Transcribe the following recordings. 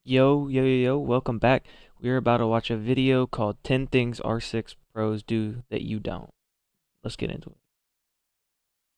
Yo, welcome back. We're about to watch a video called 10 Things R6 Pros Do That You Don't. Let's get into it.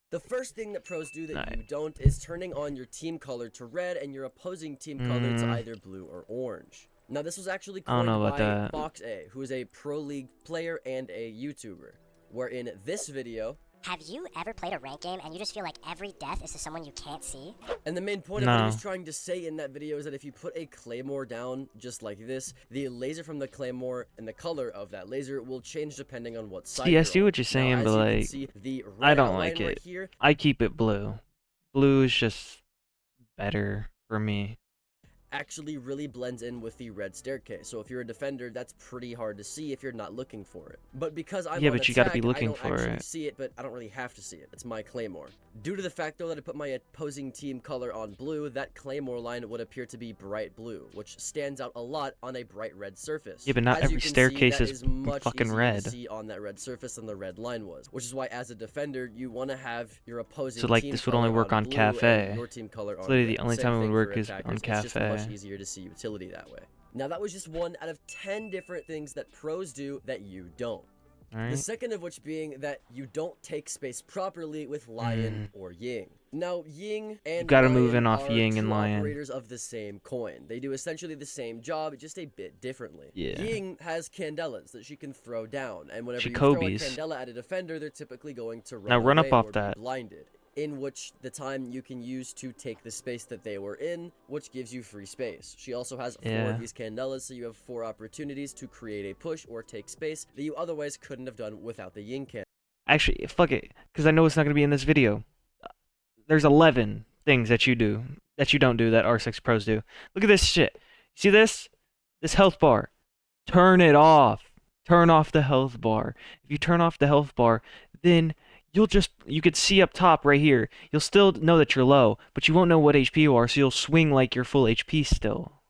The first thing that pros do that Alright. you don't is turning on your team color to red and your opposing team color to either blue or orange. Now, this was actually I don't know coined about by that. Fox A, who is a Pro League player and a YouTuber, where in this video, Have you ever played a rank game and you just feel like every death is to someone you can't see? and the main point of what he No. was trying to say in that video is that if you put a claymore down just like this, the laser from the claymore and the color of that laser will change depending on what side See, I you're see on. what you're saying, Now, but as you can like, see, the I red don't outline like right it. here, I keep it blue. Blue is just better for me. actually really blends in with the red staircase. So if you're a defender, that's pretty hard to see if you're not looking for it. But because I'm Yeah, on but you gotta be attack, looking I don't for actually it. see it, but I don't really have to see it. It's my claymore. Due to the fact though that I put my opposing team color on blue, that claymore line would appear to be bright blue, which stands out a lot on a bright red surface. Yeah, but not As you every can see, staircase that is much fucking easier red. to see on that red surface than the red line was, which is why as a defender, you want to have your opposing So like team this would only color work on blue Cafe. and your team color It's on literally red. the only Same time it would thing work for is on attackers. It's just much Cafe. easier to see utility that way. Now that was just one out of 10 different things that pros do that you don't. The Alright? second of which being that you don't take space properly with Lion or Ying. Now, Ying and gotta Lion move in off are Ying two and Lion. operators of the same coin. They do essentially the same job, just a bit differently. Yeah. Ying has candelas that she can throw down, and whenever She you throw a Kobe's. candela at a defender, they're typically going to run Now run up away off or that. be blinded, in which the time you can use to take the space that they were in, which gives you free space. She also has 4 Yeah. of these candelas, so you have 4 opportunities to create a push or take space that you otherwise couldn't have done without the Ying can. Actually, fuck it, because I know it's not gonna be in this video. There's 11 things that you don't do that R6 pros do. Look at this shit. See this? This health bar. Turn it off. Turn off the health bar. If you turn off the health bar, then you could see up top right here. You'll still know that you're low, but you won't know what HP you are, so you'll swing like you're full HP still.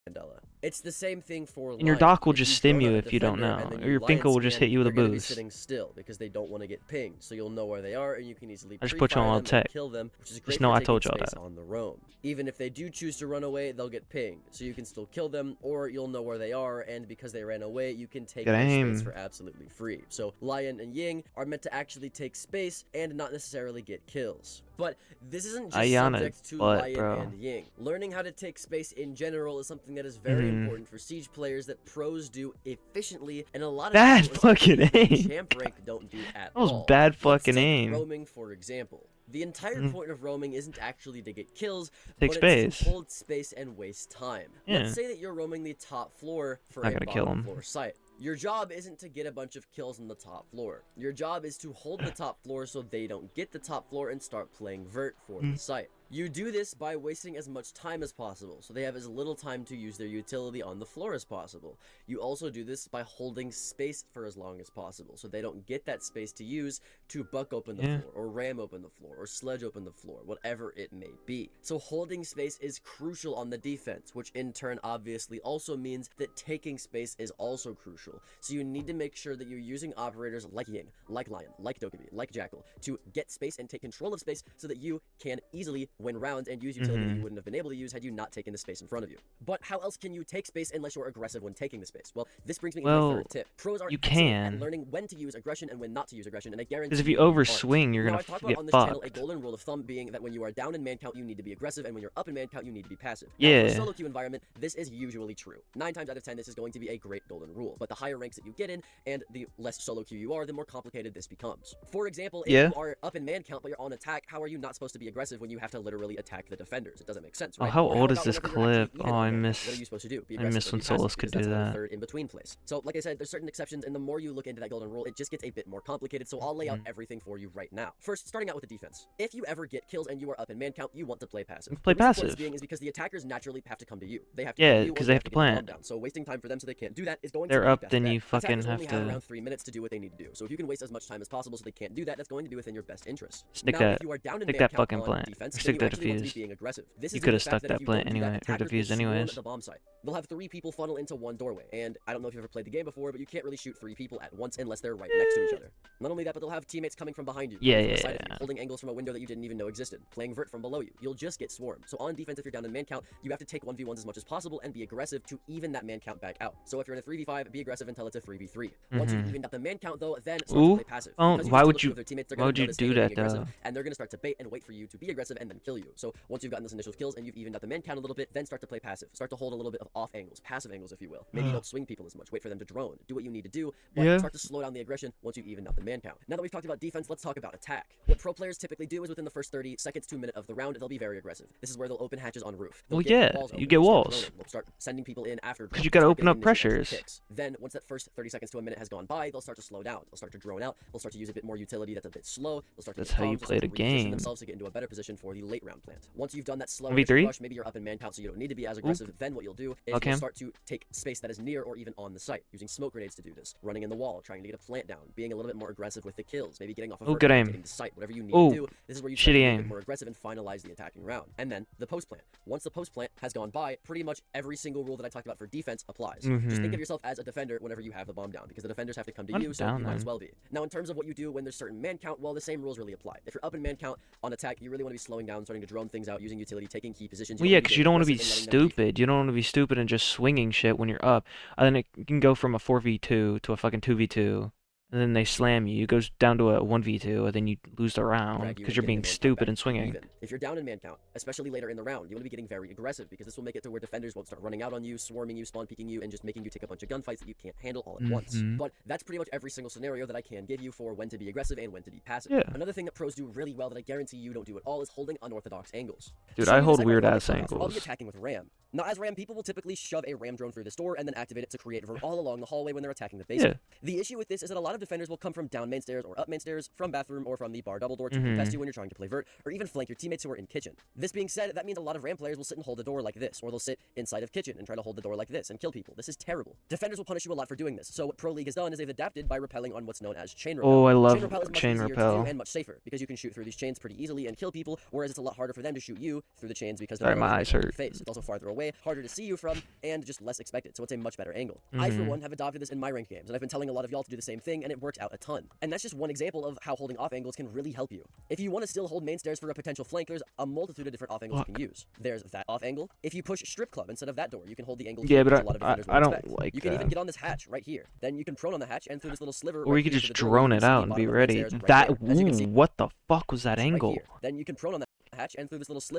Candela. It's the same thing for And your Lion. doc will If just you stim drone you out a if you don't defender know. and then Or you your Lion Pinko will just scan, hit you with a they're gonna be boost. sitting still because they don't want to get pinged, so you'll know where they are and you can easily I just put you pre-fire on them tech. and kill them, which is great know for I taking told y'all space that. on the roam. Even if they do choose to run away, they'll get pinged, so you can still kill them, or you'll know where they are, and because they ran away, you can take Good their aim. space for absolutely free. So Lion and Ying are meant to actually take space and not necessarily get kills. But this isn't just Ayana's subject to butt, Lion bro. and Ying. Learning how to take space in general is something that is very important for Siege players that pros do efficiently, and a lot of Bad people, especially fucking in aim. champ rank, don't do at That was all. bad Let's fucking take aim. roaming, for example. The entire point of roaming isn't actually to get kills, Take but space. it's to hold space and waste time. Yeah. Let's say that you're roaming the top floor for Not a gonna kill bottom him. floor site. Your job isn't to get a bunch of kills on the top floor. Your job is to hold the top floor so they don't get the top floor and start playing vert for the site. You do this by wasting as much time as possible, so they have as little time to use their utility on the floor as possible. You also do this by holding space for as long as possible, so they don't get that space to use to buck open the floor, or ram open the floor, or sledge open the floor, whatever it may be. So holding space is crucial on the defense, which in turn obviously also means that taking space is also crucial. So you need to make sure that you're using operators like Ying, like Lion, like Dokkaebi, like Jackal to get space and take control of space so that you can easily win rounds and use utility that you wouldn't have been able to use had you not taken the space in front of you. But how else can you take space unless you're aggressive when taking the space? Well, this brings me to my third tip. Pros are you excellent can. at learning when to use aggression and when not to use aggression, and I guarantee Because if you aren't. overswing, you're Now, gonna I've talked about get on this channel a fucked. golden rule of thumb being that when you are down in man count, you need to be aggressive, and when you're up in man count, you need to be passive. Now, for a Yeah. solo queue environment, this is usually true. 9 times out of 10, this is going to be a great golden rule. But the higher ranks that you get in, and the less solo queue you are, the more complicated this becomes. For example, if you are up in man count but you're on attack, how are you not supposed to be aggressive when you have to literally attack the defenders? It doesn't make sense, Oh, right? how Or old about is this whenever you're actually clip? even Oh, on I man count? miss. What are you supposed to do? Be I aggressive miss or when be passive, solos could because do that's another that. third in between place. So, like I said, there's certain exceptions, and the more you look into that golden rule, it just gets a bit more complicated. So I'll lay out everything for you right now. First, starting out with the defense. If you ever get kills and you are up in man count, you want to play passive. Play The reason for this passive. being is because the attackers naturally have to come to you. They have to Yeah, come to you, or 'cause they they have have to get the bomb plant. down. So wasting time for them so they can't do that is going They're to be up, best then bet. you fucking Attackers have only to have around 3 minutes to do what they need to do. So if you can waste as much time as possible so they can't do that, that's going to be within your best interest. stick Now, that. if you are down in Stick man that count fucking on plant. defense, Or then stick that actually want to be defuse. being aggressive. This You is could the have fact stuck that that if you plant don't do that, anyway, or attackers will defused swarm anyways. at the bomb site. They'll have 3 people funnel into one doorway, and I don't know if you've ever played the game before, but you can't really shoot 3 people at once unless they're right next to each other. Not only that, but they'll have teammates coming from behind you, Yeah, coming from the yeah, side of you, yeah. holding angles from a window that you didn't even know existed, playing vert from below you. You'll just get swarmed. So on defense, if you're down in man count, you have to take 1v1s as much as possible and be aggressive to even that man count back out. So if you're in a 3v5, be aggressive until it's a 3v3. Once you've evened out the man count though, then start to play passive. Oh, Because you why can would still you- have their teammates, they're why gonna would you notice do you're being that, aggressive, though? and they're gonna start to bait and wait for you to be aggressive and then kill you. So once you've gotten those initial kills and you've evened out the man count a little bit, then start to play passive. Start to hold a little bit of off angles, passive angles, if you will. Maybe don't swing people as much. Wait for them to drone. Do what you need to do, but Yeah. start to slow down the aggression once you've evened out the man count. Now that we've talked about defense, let's talk about attack. What pro players typically do is within the first 30 seconds to a minute of the round, they'll be very aggressive. This is where they'll open hatches on roof. They'll Well, get yeah, walls you open, get they'll start walls. droning, they'll start sending people in after Because you drones, gotta start open up getting initial extra pressures. kicks. Then once that first 30 seconds to a minute has gone by, they'll start to slow down. They'll start to drone out. They'll start to use a bit more utility that's a bit slow. They'll start to That's get how you comms, they'll play start the to reposition game. themselves to get into a better position for the late round plant. Once you've done that slow 1v3? initial rush, maybe you're up in man count, so you don't need to be as aggressive. Then what you'll do is Okay. you'll start to take space that is near or even on the site, using smoke grenades to do this, running in the wall, trying to get a plant down, being a little bit more aggressive with the kills, maybe getting off of Oh, good aim. getting to site, whatever you need Ooh, to do. This is where you shitty start to be a aim. bit more aggressive and finalize the attacking round. And then the post plant. Once the post plant has gone by, pretty much every single rule that I talked about for defense applies. Just think of yourself as a defender whenever you have the bomb down, because the defenders have to come to I'm you, so down, you might as then. well be. Now, in terms of what you do when there's certain man count, well, the same rules really apply. If you're up in man count on attack, you really want to be slowing down, starting to drone things out, using utility, taking key positions. Well, You yeah, wanna because being you don't want to be aggressive and letting them stupid. You don't want to be stupid and just swinging shit when you're up. And then it can go from a 4v2 to a fucking 2v2. And then they slam you. It goes down to a 1v2, and then you lose the round drag you because and you're getting being the man count stupid back and swinging. even. If you're down in man count, especially later in the round, you want to be getting very aggressive because this will make it to where defenders won't start running out on you, swarming you, spawn peeking you, and just making you take a bunch of gunfights that you can't handle all at once. But that's pretty much every single scenario that I can give you for when to be aggressive and when to be passive. Yeah. Another thing that pros do really well that I guarantee you don't do at all is holding unorthodox angles. Dude, To show I you hold this, got a weird lot of ass props. I'll be angles. attacking with RAM. Now, as RAM, people will typically shove a RAM drone through this door and then activate it to create vert all along the hallway when they're attacking the basement. The issue with this is that a lot of defenders will come from down main stairs or up main stairs, from bathroom or from the bar double door to contest you when you're trying to play vert, or even flank your teammates who are in kitchen. This being said, that means a lot of RAM players will sit and hold the door like this, or they'll sit inside of kitchen and try to hold the door like this and kill people. This is terrible. Defenders will punish you a lot for doing this. So what Pro League has done is they've adapted by repelling on what's known as chain repel. Oh, I love chain repel is much chain easier to repel. do and much safer because you can shoot through these chains pretty easily and kill people, whereas it's a lot harder for them to shoot you through the chains because Sorry, they're my already eyes right in your hurt. face. It's also farther away, harder to see you from, and just less expected. So it's a much better angle. I, for one, have adopted this in my ranked games, and I've been telling a lot of y'all to do the same thing, and it works out a ton. And that's just one example of how holding off angles can really help you. If you want to still hold main stairs for a potential flank, there's a multitude of different off angles you can use. There's that off angle. If you push strip club instead of that door, you can hold the angle. Yeah, here, but which a lot of defenders I won't don't expect. like You can even that. get on this hatch right here. Then you can prone on the hatch and through this little sliver. Or right you could here just to the doorway, drone you it can see out the and bottom be of main ready. stairs right That there. As you can see, what the fuck was that right angle? here. Then you can prone on that hatch and through this little sliver.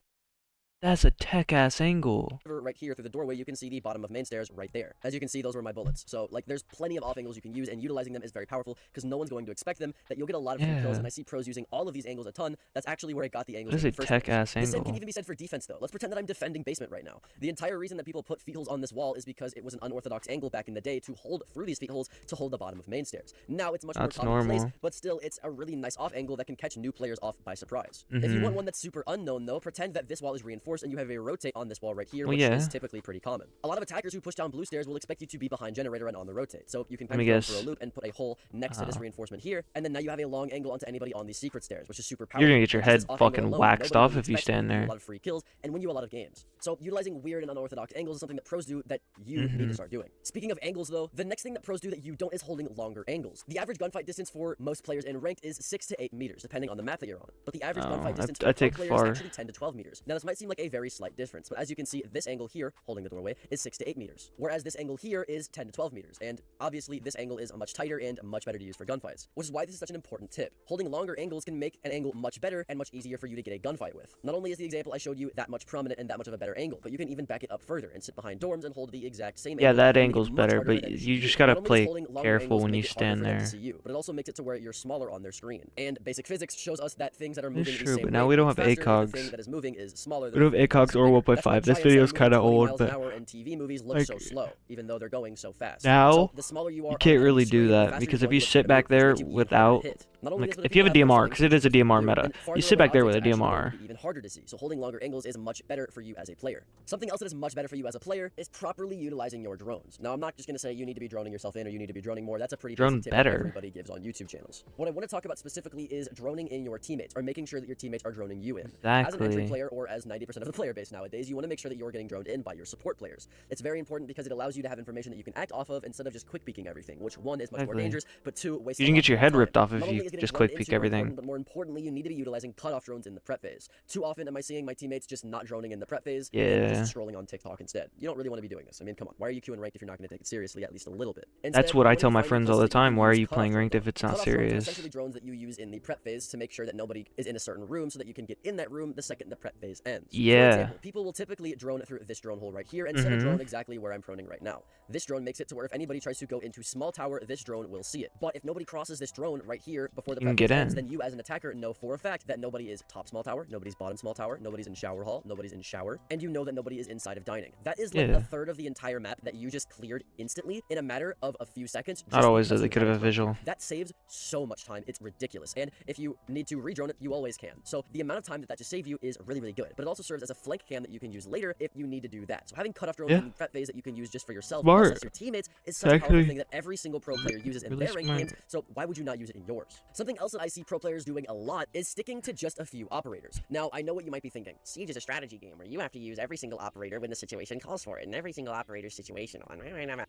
That's a tech ass angle. Right here through the doorway, you can see the bottom of main stairs right there. As you can see, those were my bullets. So, like, there's plenty of off angles you can use, and utilizing them is very powerful because no one's going to expect them. That you'll get a lot of free kills, Yeah. and I see pros using all of these angles a ton. That's actually where I got the angles. That is in a the first tech place. ass The same can angle. even be said for defense, though. Let's pretend that I'm defending basement right now. The entire reason that people put feet holes on this wall is because it was an unorthodox angle back in the day to hold through these feet holes to hold the bottom of main stairs. Now it's much That's more commonplace, normal. but still, it's a really nice off angle that can catch new players off by surprise. If you want one that's super unknown, though, pretend that this wall is reinforced and you have a rotate on this wall right here, Well, which yeah. is typically pretty common. A lot of attackers who push down blue stairs will expect you to be behind generator and on the rotate. So you can Let kind me of go guess. for a loop and put a hole next to this reinforcement here, and then now you have a long angle onto anybody on the secret stairs, which is super powerful. You're gonna get your because this head off angle fucking alone, waxed nobody off really if you expects stand you to do there. A lot of free kills and win you a lot of games. So utilizing weird and unorthodox angles is something that pros do that you need to start doing. Speaking of angles, though, the next thing that pros do that you don't is holding longer angles. The average gunfight distance for most players in ranked is 6 to 8 meters, depending on the map that you're on. But the average Oh, gunfight I- distance I for pro take players far. is actually 10 to 12 meters. Now this might seem like a very slight difference, but as you can see, this angle here, holding the doorway, is 6 to 8 meters, whereas this angle here is 10 to 12 meters. And obviously, this angle is much tighter and much better to use for gunfights, which is why this is such an important tip. Holding longer angles can make an angle much better and much easier for you to get a gunfight with. Not only is the example I showed you that much prominent and that much of a better angle, but you can even back it up further and sit behind dorms and hold the exact same Yeah, angle. that and make it angle's much better, harder for but them to you see just you. gotta Not only does play holding longer careful angles when make you it harder stand for them to there. see you, but it also makes it to where you're smaller on their screen. And basic physics shows us that things that are It's moving the true, same but now way we don't move have faster, and the ACOGs. thing that is moving is smaller We than don't of ACOG's or That's why 1.5. This giants that video are is moving kind of 20 old, miles an but hour in TV movies look like, so slow, even though they're going so fast. now So the smaller you are you on can't the really do screen, the that faster because you're if going you to look sit through back the there movies, which makes you even harder to without, hit. Not only like, this, but if you have a more DMR, swing, because it is a which you DMR do, meta, then farther you sit away back there with a objects are actually going DMR. to be even harder to see. So holding longer angles is much better for you as a player. Something else that is much better for you as a player is properly utilizing your drones. Now, I'm not just going to say you need to be droning yourself in or you need to be droning more. That's a pretty Drone basic tip better. that everybody gives on YouTube channels. What I want to talk about specifically is droning in your teammates, or making sure that your teammates are droning you in. As an entry Exactly. player, or as 90% of the player base nowadays, you want to make sure that you're getting droned in by your support players. It's very important because it allows you to have information that you can act off of instead of just quick peeking everything, which one is much more Exactly. dangerous, but two wastes You a can lot get your more head time. ripped off Not if only you is getting just droned quick into peek more everything. important, but more importantly, you need to be utilizing cutoff drones in the prep phase. Too often am I seeing my teammates just not droning in the prep phase and Yeah. just scrolling on TikTok instead. You don't really want to be doing this. I mean, come on. Why are you queuing ranked if you're not going to take it seriously at least a little bit? That's Instead, what I when tell you my find friends places all the that you can time. Why are use you cutoff playing drones ranked on, if it's not cutoff drones are serious? essentially drones that you use in the prep phase to make sure that nobody is in a certain room so that you can get in that room the second the prep phase ends. For Yeah. example, people will typically drone through this drone hole right here and set a Mhm. drone exactly where I'm proning right now. This drone makes it to where if anybody tries to go into small tower, this drone will see it. But if nobody crosses this drone right here before the You can prep phase get ends, in. then you as an attacker know for a fact that nobody is top small tower, nobody's bottom small tower, nobody's in shower hall, nobody's in shower, and you know that nobody is inside of dining. That is like Yeah. a third of the entire map that you just cleared instantly in a matter of a few seconds. Not just always because though. They you could had have a drone. visual. That saves so much time. It's ridiculous. And if you need to redrone it, you always can. So the amount of time that that just saved you is really, really good. But it also serves as a flank cam that you can use later if you need to do that. So having cutoff drones Yeah. in the prep phase that you can use just for yourself, Smart. much less your teammates, is such a powerful Actually, thing that every single pro player uses in really their ranked smart. games. So why would you not use it in yours? Something else that I see pro players doing a lot is sticking to just a few operators. Now, I know what you might be thinking. Siege is a strategy game where you have to use every single operator when the situation calls for it, and every single operator's situational.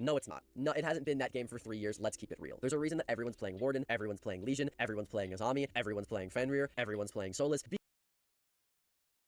No, it's not. No, it hasn't been that game for 3 years. Let's keep it real. There's a reason that everyone's playing Warden, everyone's playing Legion, everyone's playing Azami, everyone's playing Fenrir, everyone's playing Solus.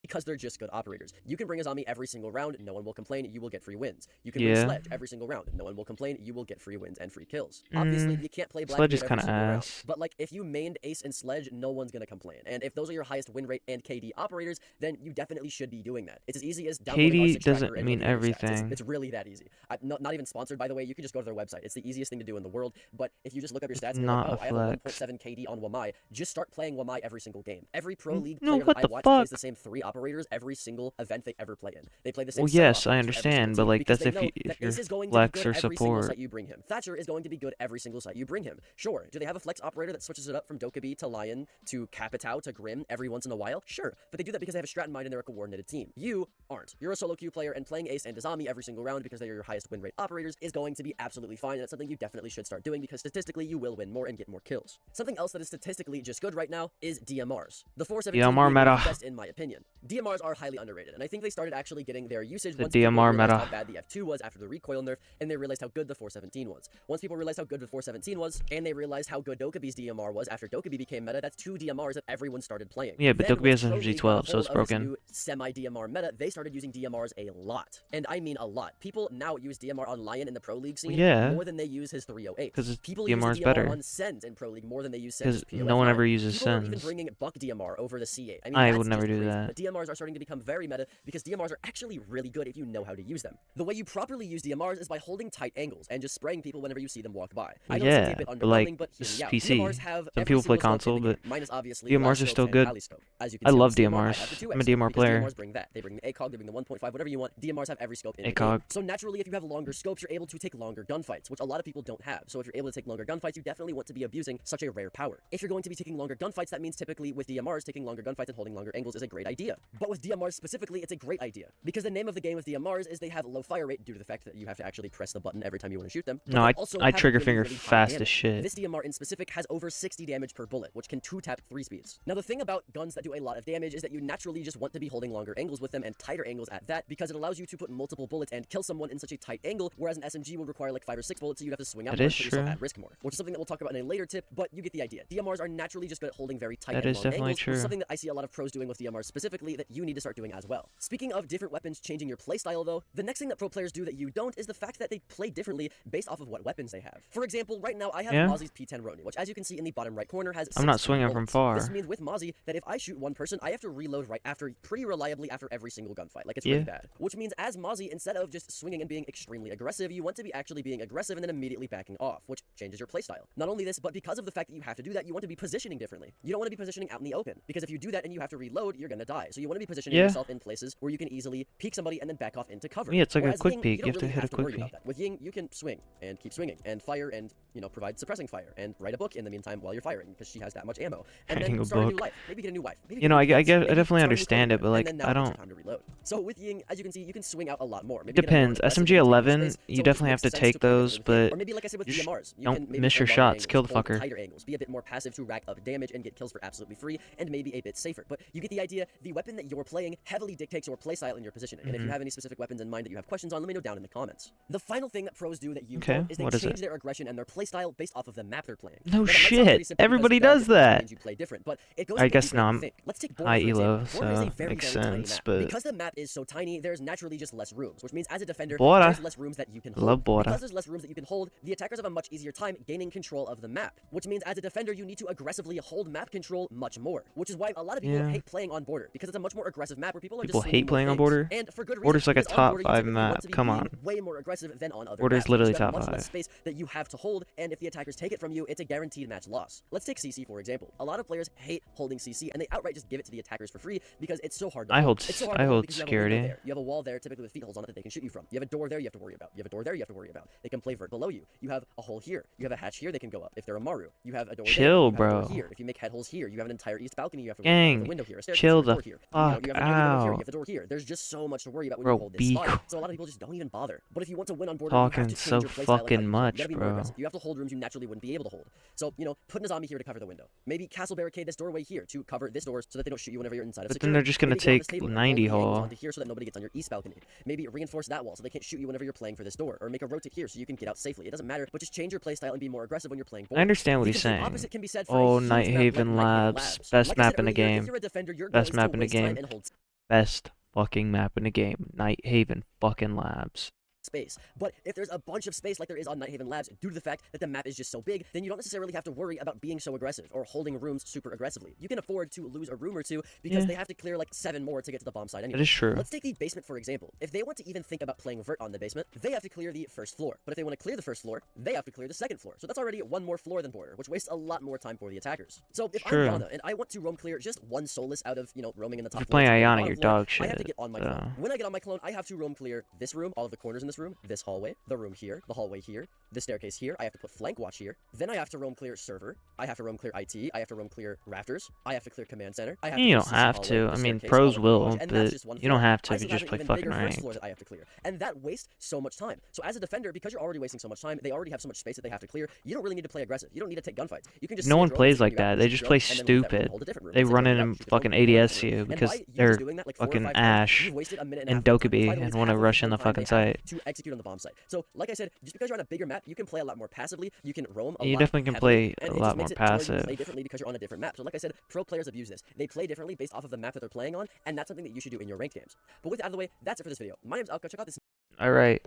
Because they're just good operators. You can bring Azami every single round, no one will complain, you will get free wins. You can bring Yeah. Sledge every single round, no one will complain, you will get free wins and free kills. Obviously, you can't play Black Sledge Beard is every kinda single round, ass. but like if you mained Ace and Sledge, no one's gonna complain. And if those are your highest win rate and KD operators, then you definitely should be doing that. It's as easy as downloading KD R6 Tracker doesn't and mean looking at your stats. everything. It's really that easy. Not even sponsored, by the way. You can just go to their website. It's the easiest thing to do in the world. But if you just look up your stats and you're like, not oh, a I have a flex. 1.7 KD on Wamai, just start playing Wamai every single game. Every pro league No, player what that I the watch plays fuck? the same 3 operators every single event they ever play in. They play the same. Well, 7 yes, I operators for every single understand, but team like because that's they if know you that if you're Ace is going to be flex good or every single support. site you bring him. Thatcher is going to be good every single site you bring him. Sure. Do they have a flex operator that switches it up from Dokkaebi to Lion to Capitao to Grim every once in a while? Sure. But they do that because they have a strat in mind and they're a coordinated team. You aren't. You're a solo queue player, and playing Ace and Azami every single round because they are your highest win rate operators is going to be absolutely fine, and that's something you definitely should start doing because statistically you will win more and get more kills. Something else that is statistically just good right now is DMRs. The 417 DMR being one of meta. the best in my opinion. DMRs are highly underrated, and I think they started actually getting their usage The once people DMR realized meta. how bad the F2 was after the recoil nerf, and they realized how good the 417 was. Once people realized how good the 417 was, and they realized how good Dokkaebi's DMR was after Dokkaebi became meta, that's 2 DMRs that everyone started playing. Yeah, but Then Dokkaebi once has Pro an League got MG12, a so it's hold of this broken. new semi-DMR meta, they started using DMRs a lot. And I mean a lot. People now use DMR on Lion in the Pro League scene yeah. more than they use his 308. 'Cause People DMR use is DMR better. on Sens in Pro League more than they use Sens' Because POF no one ever 9. uses People are even Sens. bringing Buck DMR over the C8. I mean, I that's would never just do crazy. that. But DMRs are starting to become very meta because DMRs are actually really good if you know how to use them. The way you properly use DMRs is by holding tight angles and just spraying people whenever you see them walk by. I know this can be a bit Yeah, but like underwhelming, but hear this is me out. PC. DMRs have Some every people play single scope in console, the but game, minus obviously DMRs are flash still scopes and good. tally scope. As you can I see on love Steam, I DMRs. have the 2X I'm a scope DMR because player. DMRs bring that. They bring the ACOG, they bring the 1.5, whatever you want. DMRs have every scope in the ACOG. game. So naturally, if you have longer scopes, you're able to take longer gunfights, which a lot of people don't have. So if you're able to take longer gunfights, you definitely want to be abusing such a rare power. If you're going to be taking longer gunfights, that means typically with DMRs, taking longer gunfights and holding longer angles is a great idea. But with DMRs specifically, it's a great idea because the name of the game with DMRs is they have low fire rate due to the fact that you have to actually press the button every time you want to shoot them. But No, they I also I have trigger really, finger really high fast as damage. shit. This DMR in specific has over 60 damage per bullet, which can 2-tap 3 speeds. Now the thing about guns that do a lot of damage is that you naturally just want to be holding longer angles with them and tighter angles at that because it allows you to put multiple bullets and kill someone in such a tight angle, whereas an SMG would require like 5 or 6 bullets, so you'd have to swing out That more is and put yourself true. at risk more, which is something that we'll talk about in a later tip, but you get the idea. DMRs are naturally just good at holding very tight That and is long definitely angles, which true. is something that I see a lot of pros doing with DMRs specifically that you need to start doing as well. Speaking of different weapons changing your playstyle though, the next thing that pro players do that you don't is the fact that they play differently based off of what weapons they have. For example, right now I have Yeah. Mozzie's P10 Roni, which as you can see in the bottom right corner has I'm not 16 swinging from bullets. far. This means with Mozzie that if I shoot one person, I have to reload right after, pretty reliably after every single gunfight. Like it's really Yeah. bad. Which means as Mozzie, instead of just swinging and being extremely aggressive, you want to be actually being aggressive and then immediately backing off, which changes your playstyle. Not only this, but because of the fact that you have to do that, you want to be positioning differently. You don't want to be positioning out in the open because if you do that and you have to reload, you're gonna die. So you you want to be positioning Yeah. yourself in places where you can easily peek somebody and then back off into cover. Yeah, it's like a Whereas quick Ying, peek. You You don't have to really hit a have to quick worry about peek. that. With Ying, you can swing and keep swinging and fire and provide suppressing fire and write a book in the meantime while you're firing because she has that much ammo. And Writing then a start a new book. life. Maybe get a new wife. Maybe You get know, a I new kids. Maybe definitely start a new understand it, clan, but like, and then I now it's your don't. time to reload. So with Ying, as you can see, you can swing out a lot more. Maybe Depends. Get a more SMG aggressive 11, space, you so it definitely have makes to sense take play Vert those, with Ying. but or maybe like I said with just DMRs, you don't can maybe miss play your longer shots, angles, kill the hold fucker. tighter angles, be a bit more passive to rack up damage and get kills for absolutely free, and maybe a bit safer. But you get the idea. The weapon that you're playing heavily dictates your playstyle and your positioning. And if you have any specific weapons in mind that you have questions on, let me know down in the comments. The final thing that pros do that you Okay, don't is they what is change it? their aggression and their playstyle based off of the map they're playing. No Now, that might sound shit. pretty simple because Everybody you've got does different that. means you play different, but it goes I a bit guess deeper no, than you I'm think. Let's take Border high for example. elo, Border is a so very, makes very tiny sense, map. but Because the map is so tiny, there's naturally just less rooms, which means as a defender, Border. there's less rooms that you can hold. Love Border. Because there's less rooms that you can hold, the attackers have a much easier time gaining control of the map, which means as a defender, you need to aggressively hold map control much more, which is why a lot of people Yeah. hate playing on Border, because it's a much more aggressive map where people are People just hate swinging more playing on things. Border. And for good reason. Border's like a because on top Border, you 5 typically want map. to be Come being on. way more aggressive than on other Border's maps, literally because you have top much 5. less space that you have to hold, and if the attackers take it from you, it's a guaranteed match loss. Let's take CC for example. A lot of players hate holding CC, and they outright just give it to the attackers for free because it's so hard to I hold. hold It's so s- hard I to hold hold because you have a window security. there. You have a wall there, typically with feet holes on it that they can shoot you from. You have a door there you have to worry about. You have a door there you have to worry about. They can play vert below you. You have a hole here. You have a hatch here they can go up if they're a Maru. You have a door there. Chill, You have a door bro. here. If you make head holes here, you have an entire east balcony you have to worry about. You have Gang, a window here, a staircase chill here, a the door here. fuck You have a window here, you out. have a door here. There's just so much to worry about when Bro, you hold this be spot. So a lot of people just don't even bother. But if you want to win on Border, Talking you have to so change your playstyle and how fucking you play. much, You gotta be more bro. aggressive. You have to hold rooms you naturally wouldn't be able to hold. So, put Nazami here to cover the window. Maybe castle barricade this doorway here to cover this door so that they don't shoot you whenever you're inside of But security. then they're just gonna Maybe go on this take table and 90 hold the angles hull. onto here so that nobody gets on your east balcony. Maybe reinforce that wall so they can't shoot you whenever you're playing for this door. Or make a rotate here so you can get out safely. It doesn't matter, but just change your playstyle and be more aggressive when you're playing Border. I understand what The he's complete saying. opposite can be said for Oh, a huge map like Nighthaven Nighthaven Labs. Best Like I map said in the earlier, game. if you're a defender, your Best goal is map to in the waste time game. and hold Best fucking map in the game. Nighthaven fucking Labs. space. But if there's a bunch of space like there is on Nighthaven Labs, due to the fact that the map is just so big, then you don't necessarily have to worry about being so aggressive or holding rooms super aggressively. You can afford to lose a room or two because Yeah. they have to clear like 7 more to get to the bomb site anyway. That is true. Let's take the basement for example. If they want to even think about playing vert on the basement, they have to clear the first floor. But if they want to clear the first floor, they have to clear the second floor. So that's already one more floor than Border, which wastes a lot more time for the attackers. So if True. I'm Yana and I want to roam clear just one Solus out of, roaming in the top If you're floor playing to the Ayana, bottom you're floor, dog I have to shit, get on my so- clone. When I get on my clone, I have to roam clear this room, all of the corners in this room, this hallway, the room here, the hallway here, the staircase here. I have to put flank watch here. Then I have to roam clear server. I have to roam clear IT. I have to roam clear rafters. I have to clear command center. I have You to don't clear CC have hallway, to. the I mean, staircase, pros all of the will, garage, and that's but just one you don't floor. have to I if you still just have play an even fucking bigger first ranked. floor that I have to clear. And that wastes so much time. So as a defender, because you're already wasting so much time, they already have so much space that they have to clear. You don't really need to play aggressive. You don't need to take gunfights. You can just No sit one your drone, plays shoot like your that. route, They shoot just your play drone, and then leave that room, stupid. hold a different room. They Take run your in route, and shoot your fucking drone, hold a different ADS you room. And because by you just they're doing that, like 4 or fucking 5 times, Ash you've wasted a minute and a and half of your time. Dokkaebi Fight and always wanna half of rush the in the time fucking they have site. to execute on the bomb site. So, like I said, just because you're on a bigger map, you can play a lot more passively. You can roam a You lot definitely can heavily, play and a it lot just more makes it to where you passive. play differently because you're on a different map. So, like I said, pro players abuse this. They play differently based off of the map that they're playing on, and that's something that you should do in your ranked games. But with that out of the way, that's it for this video. My name's Alka. Check out this. Alright.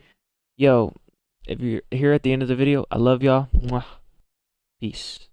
Yo, if you're here at the end of the video, I love y'all. Mwah. Peace.